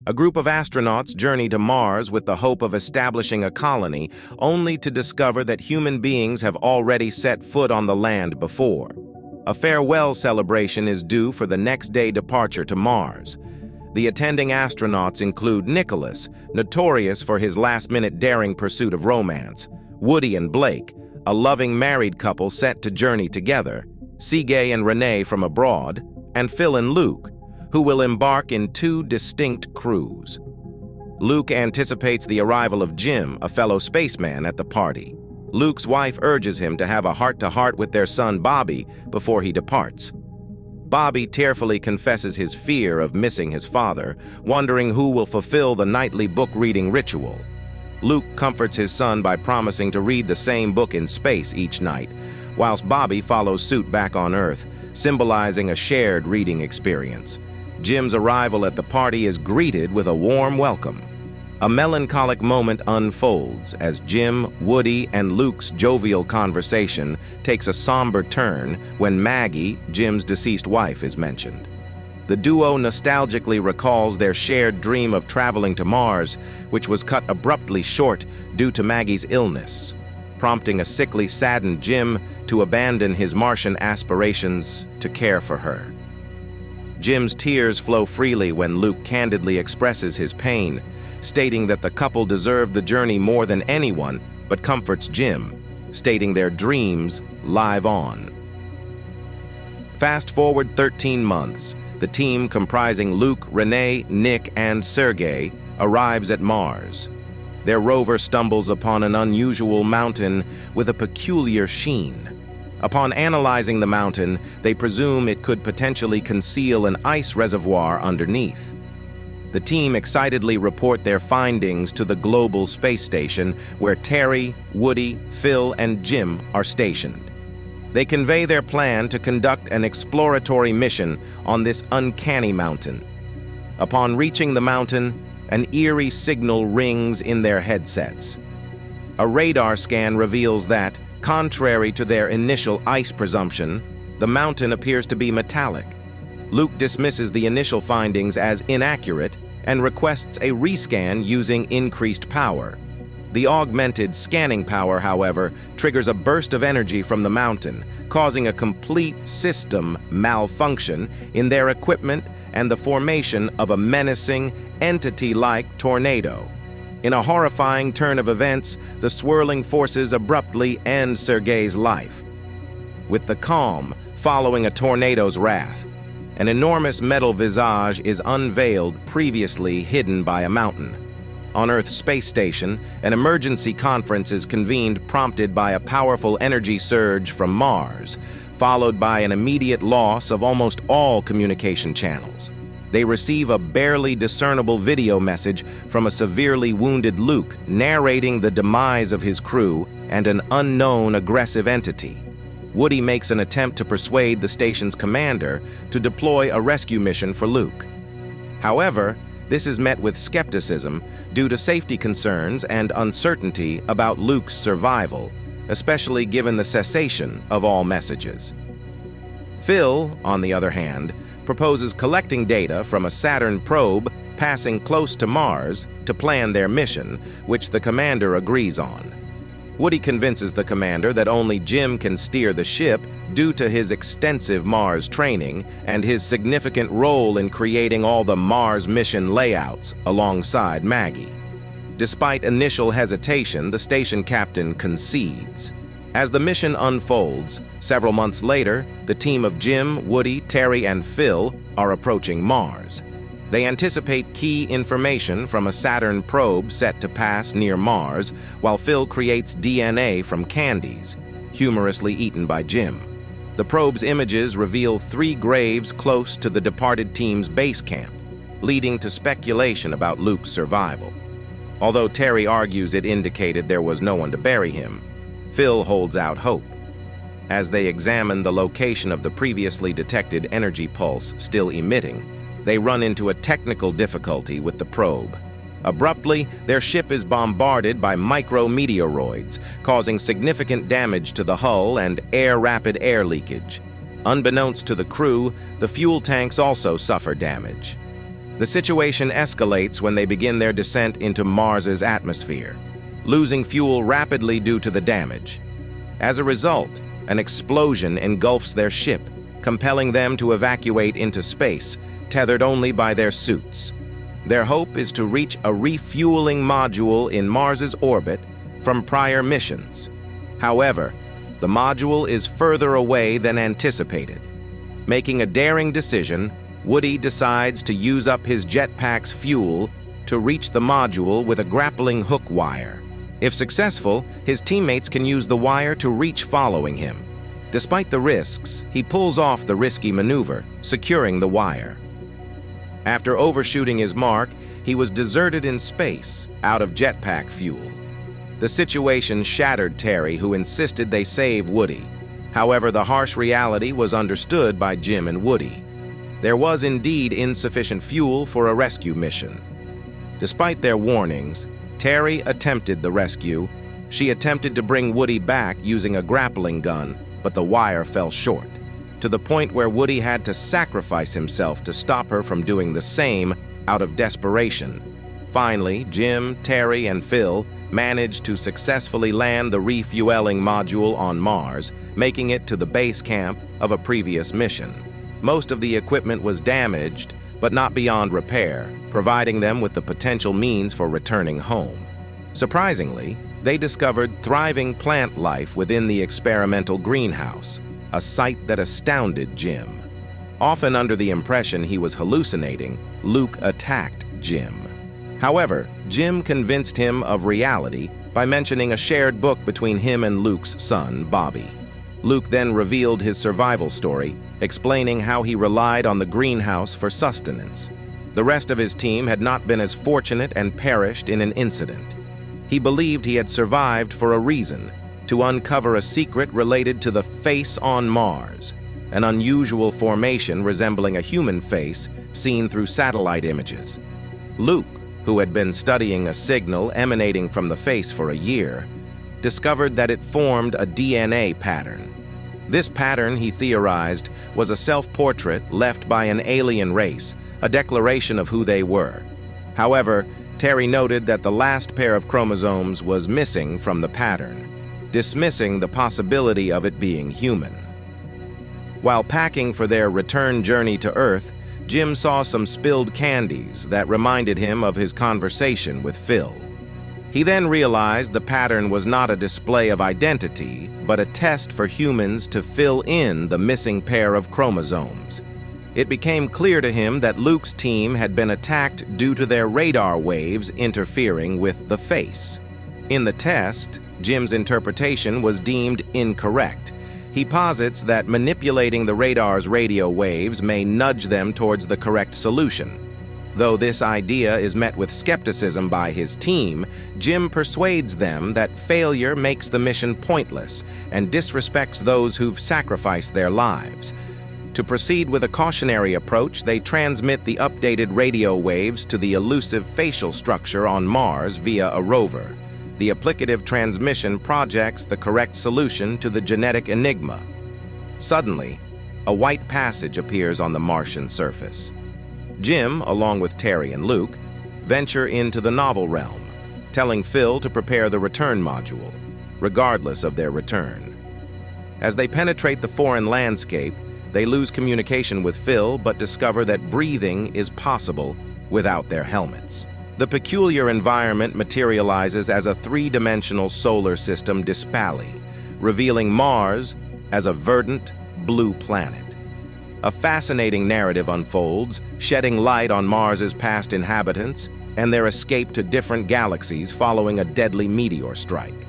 A group of astronauts journey to Mars with the hope of establishing a colony, only to discover that human beings have already set foot on the land before. A farewell celebration is due for the next day departure to Mars. The attending astronauts include Nicholas, notorious for his last-minute daring pursuit of romance, Woody and Blake, a loving married couple set to journey together, Sergei and Renee from abroad, and Phil and Luke, who will embark in 2 distinct crews. Luke anticipates the arrival of Jim, a fellow spaceman, at the party. Luke's wife urges him to have a heart-to-heart with their son Bobby before he departs. Bobby tearfully confesses his fear of missing his father, wondering who will fulfill the nightly book-reading ritual. Luke comforts his son by promising to read the same book in space each night, whilst Bobby follows suit back on Earth, symbolizing a shared reading experience. Jim's arrival at the party is greeted with a warm welcome. A melancholic moment unfolds as Jim, Woody, and Luke's jovial conversation takes a somber turn when Maggie, Jim's deceased wife, is mentioned. The duo nostalgically recalls their shared dream of traveling to Mars, which was cut abruptly short due to Maggie's illness, prompting a sickly, saddened Jim to abandon his Martian aspirations to care for her. Jim's tears flow freely when Luke candidly expresses his pain, stating that the couple deserved the journey more than anyone, but comforts Jim, stating their dreams live on. Fast forward 13 months, the team comprising Luke, Renee, Nick, and Sergei arrives at Mars. Their rover stumbles upon an unusual mountain with a peculiar sheen. Upon analyzing the mountain, they presume it could potentially conceal an ice reservoir underneath. The team excitedly report their findings to the global space station, where Terry, Woody, Phil, and Jim are stationed. They convey their plan to conduct an exploratory mission on this uncanny mountain. Upon reaching the mountain, an eerie signal rings in their headsets. A radar scan reveals that, contrary to their initial ice presumption, the mountain appears to be metallic. Luke dismisses the initial findings as inaccurate and requests a rescan using increased power. The augmented scanning power, however, triggers a burst of energy from the mountain, causing a complete system malfunction in their equipment and the formation of a menacing, entity-like tornado. In a horrifying turn of events, the swirling forces abruptly end Sergei's life. With the calm following a tornado's wrath, an enormous metal visage is unveiled, previously hidden by a mountain. On Earth's space station, an emergency conference is convened, prompted by a powerful energy surge from Mars, followed by an immediate loss of almost all communication channels. They receive a barely discernible video message from a severely wounded Luke, narrating the demise of his crew and an unknown aggressive entity. Woody makes an attempt to persuade the station's commander to deploy a rescue mission for Luke. However, this is met with skepticism due to safety concerns and uncertainty about Luke's survival, especially given the cessation of all messages. Phil, on the other hand, proposes collecting data from a Saturn probe passing close to Mars to plan their mission, which the commander agrees on. Woody convinces the commander that only Jim can steer the ship due to his extensive Mars training and his significant role in creating all the Mars mission layouts alongside Maggie. Despite initial hesitation, the station captain concedes. As the mission unfolds, several months later, the team of Jim, Woody, Terry, and Phil are approaching Mars. They anticipate key information from a Saturn probe set to pass near Mars, while Phil creates DNA from candies, humorously eaten by Jim. The probe's images reveal 3 graves close to the departed team's base camp, leading to speculation about Luke's survival. Although Terry argues it indicated there was no one to bury him, Phil holds out hope. As they examine the location of the previously detected energy pulse still emitting, they run into a technical difficulty with the probe. Abruptly, their ship is bombarded by micrometeoroids, causing significant damage to the hull and rapid air leakage. Unbeknownst to the crew, the fuel tanks also suffer damage. The situation escalates when they begin their descent into Mars's atmosphere, losing fuel rapidly due to the damage. As a result, an explosion engulfs their ship, compelling them to evacuate into space, tethered only by their suits. Their hope is to reach a refueling module in Mars's orbit from prior missions. However, the module is further away than anticipated. Making a daring decision, Woody decides to use up his jetpack's fuel to reach the module with a grappling hook wire. If successful, his teammates can use the wire to reach following him. Despite the risks, he pulls off the risky maneuver, securing the wire. After overshooting his mark, he was deserted in space, out of jetpack fuel. The situation shattered Terry, who insisted they save Woody. However, the harsh reality was understood by Jim and Woody. There was indeed insufficient fuel for a rescue mission. Despite their warnings, Terry attempted the rescue. She attempted to bring Woody back using a grappling gun, but the wire fell short, to the point where Woody had to sacrifice himself to stop her from doing the same out of desperation. Finally, Jim, Terry, and Phil managed to successfully land the refueling module on Mars, making it to the base camp of a previous mission. Most of the equipment was damaged, but not beyond repair, providing them with the potential means for returning home. Surprisingly, they discovered thriving plant life within the experimental greenhouse, a sight that astounded Jim. Often under the impression he was hallucinating, Luke attacked Jim. However, Jim convinced him of reality by mentioning a shared book between him and Luke's son, Bobby. Luke then revealed his survival story, explaining how he relied on the greenhouse for sustenance. The rest of his team had not been as fortunate and perished in an incident. He believed he had survived for a reason, to uncover a secret related to the face on Mars, an unusual formation resembling a human face seen through satellite images. Luke, who had been studying a signal emanating from the face for a year, discovered that it formed a DNA pattern. This pattern, he theorized, was a self-portrait left by an alien race, a declaration of who they were. However, Terry noted that the last pair of chromosomes was missing from the pattern, dismissing the possibility of it being human. While packing for their return journey to Earth, Jim saw some spilled candies that reminded him of his conversation with Phil. He then realized the pattern was not a display of identity, but a test for humans to fill in the missing pair of chromosomes. It became clear to him that Luke's team had been attacked due to their radar waves interfering with the face. In the test, Jim's interpretation was deemed incorrect. He posits that manipulating the radar's radio waves may nudge them towards the correct solution. Though this idea is met with skepticism by his team, Jim persuades them that failure makes the mission pointless and disrespects those who've sacrificed their lives. To proceed with a cautionary approach, they transmit the updated radio waves to the elusive facial structure on Mars via a rover. The applicative transmission projects the correct solution to the genetic enigma. Suddenly, a white passage appears on the Martian surface. Jim, along with Terry and Luke, venture into the novel realm, telling Phil to prepare the return module, regardless of their return. As they penetrate the foreign landscape, they lose communication with Phil but discover that breathing is possible without their helmets. The peculiar environment materializes as a three-dimensional solar system display, revealing Mars as a verdant blue planet. A fascinating narrative unfolds, shedding light on Mars's past inhabitants and their escape to different galaxies following a deadly meteor strike.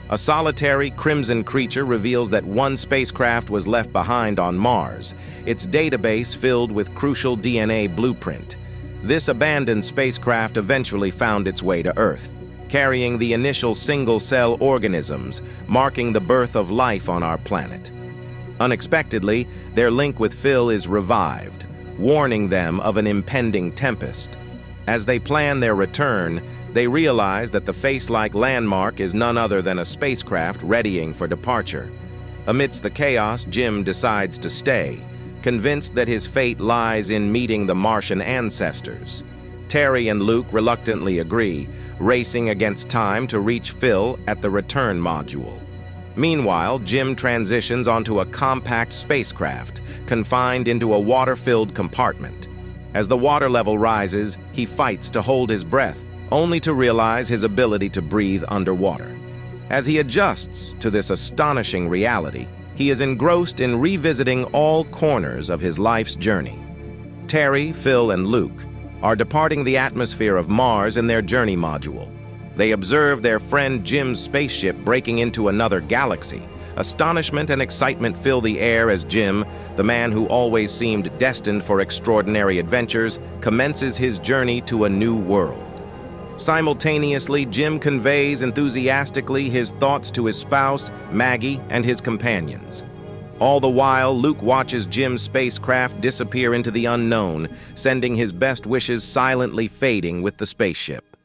A solitary crimson creature reveals that one spacecraft was left behind on Mars, its database filled with crucial DNA blueprint. This abandoned spacecraft eventually found its way to Earth, carrying the initial single-cell organisms, marking the birth of life on our planet. Unexpectedly, their link with Phil is revived, warning them of an impending tempest. As they plan their return, they realize that the face-like landmark is none other than a spacecraft readying for departure. Amidst the chaos, Jim decides to stay, convinced that his fate lies in meeting the Martian ancestors. Terry and Luke reluctantly agree, racing against time to reach Phil at the return module. Meanwhile, Jim transitions onto a compact spacecraft, confined into a water-filled compartment. As the water level rises, he fights to hold his breath, only to realize his ability to breathe underwater. As he adjusts to this astonishing reality, he is engrossed in revisiting all corners of his life's journey. Terry, Phil, and Luke are departing the atmosphere of Mars in their journey module. They observe their friend Jim's spaceship breaking into another galaxy. Astonishment and excitement fill the air as Jim, the man who always seemed destined for extraordinary adventures, commences his journey to a new world. Simultaneously, Jim conveys enthusiastically his thoughts to his spouse, Maggie, and his companions. All the while, Luke watches Jim's spacecraft disappear into the unknown, sending his best wishes silently fading with the spaceship.